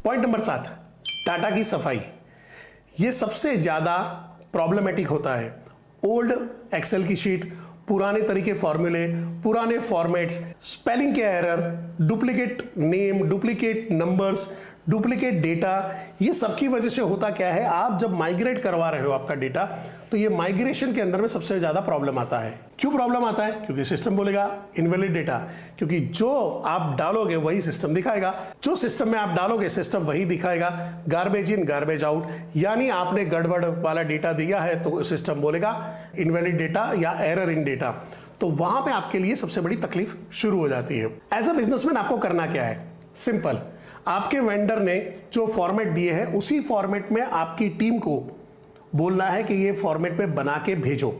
Point number 7, data की सफाई। ये सबसे ज्यादा प्रॉब्लमेटिक होता है। ओल्ड एक्सेल की शीट, पुराने तरीके फॉर्मूले, पुराने फॉर्मेट्स, स्पेलिंग के error, duplicate name, duplicate numbers, duplicate data, ये सबकी वजह से होता क्या है, आप जब माइग्रेट करवा रहे हो आपका डेटा, तो ये माइग्रेशन के अंदर में सबसे ज्यादा प्रॉब्लम आता है। क्यों प्रॉब्लम आता है? क्योंकि सिस्टम बोलेगा इनवैलिड डेटा, क्योंकि जो आप डालोगे वही सिस्टम दिखाएगा, जो सिस्टम में आप डालोगे सिस्टम वही दिखाएगा। गार्बेज इन गार्बेज आउट, यानी आपने गड़बड़ वाला डेटा दिया है तो सिस्टम बोलेगा इनवैलिड डेटा या एरर इन डेटा। तो वहां पे आपके लिए सबसे बड़ी तकलीफ शुरू हो जाती है। एज अ बिजनेसमैन आपको करना क्या है? सिंपल, आपके वेंडर ने जो फॉर्मेट दिए हैं उसी फॉर्मेट में आपकी टीम को बोलना है कि ये फॉर्मेट में बना के भेजो,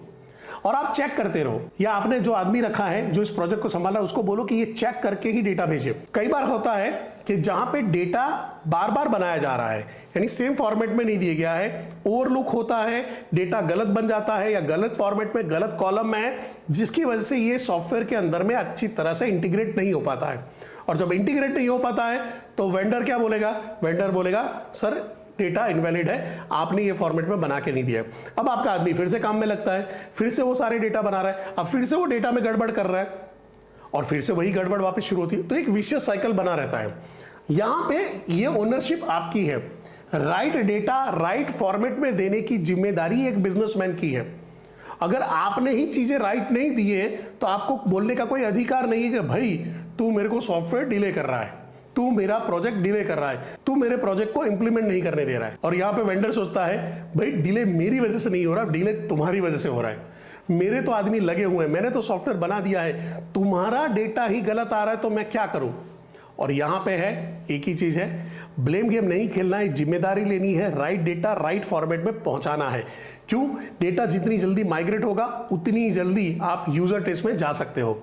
और आप चेक करते रहो। या आपने जो आदमी रखा है जो इस प्रोजेक्ट को संभाला उसको बोलो कि ये चेक करके ही डेटा भेजे। कई बार होता है कि जहां पे डेटा बार बार बनाया जा रहा है, यानी सेम फॉर्मेट में नहीं दिया गया है, ओवरलुक होता है, डेटा गलत बन जाता है या गलत फॉर्मेट में गलत कॉलम में है, जिसकी वजह से ये सॉफ्टवेयर के अंदर में अच्छी तरह से इंटीग्रेट नहीं हो पाता है। और जब इंटीग्रेट नहीं हो पाता है तो वेंडर क्या बोलेगा? वेंडर बोलेगा सर डेटा इनवैलिड है, आपने ये फॉर्मेट में बना के नहीं दिया। अब आपका आदमी फिर से काम में लगता है, फिर से वो सारे डेटा बना रहा है, अब फिर से वो डेटा में गड़बड़ कर रहा है और फिर से वही गड़बड़ वापस शुरू होती है। तो एक विशियस साइकिल बना रहता है। यहां पे ये ओनरशिप आपकी है। राइट डेटा राइट फॉर्मेट में देने की जिम्मेदारी एक बिजनेसमैन की है। अगर आपने ही चीजें राइट नहीं दिए तो आपको बोलने का कोई अधिकार नहीं है कि भाई तू मेरे को सॉफ्टवेयर डिले कर रहा है, तू मेरा प्रोजेक्ट डिले कर रहा है, तू मेरे प्रोजेक्ट को इंप्लीमेंट नहीं करने दे रहा है। और यहां पे वेंडर सोचता है भाई डिले मेरी वजह से नहीं हो रहा, डिले तुम्हारी वजह से हो रहा है। मेरे तो आदमी लगे हुए हैं, मैंने तो सॉफ्टवेयर बना दिया है, तुम्हारा डेटा ही गलत आ रहा है तो मैं क्या करूं? और यहां पे है एक ही चीज है, ब्लेम गेम नहीं खेलना है, जिम्मेदारी लेनी है, राइट डेटा राइट फॉर्मेट में पहुंचाना है। क्यों? डेटा जितनी जल्दी माइग्रेट होगा उतनी जल्दी आप यूजर टेस्ट में जा सकते हो।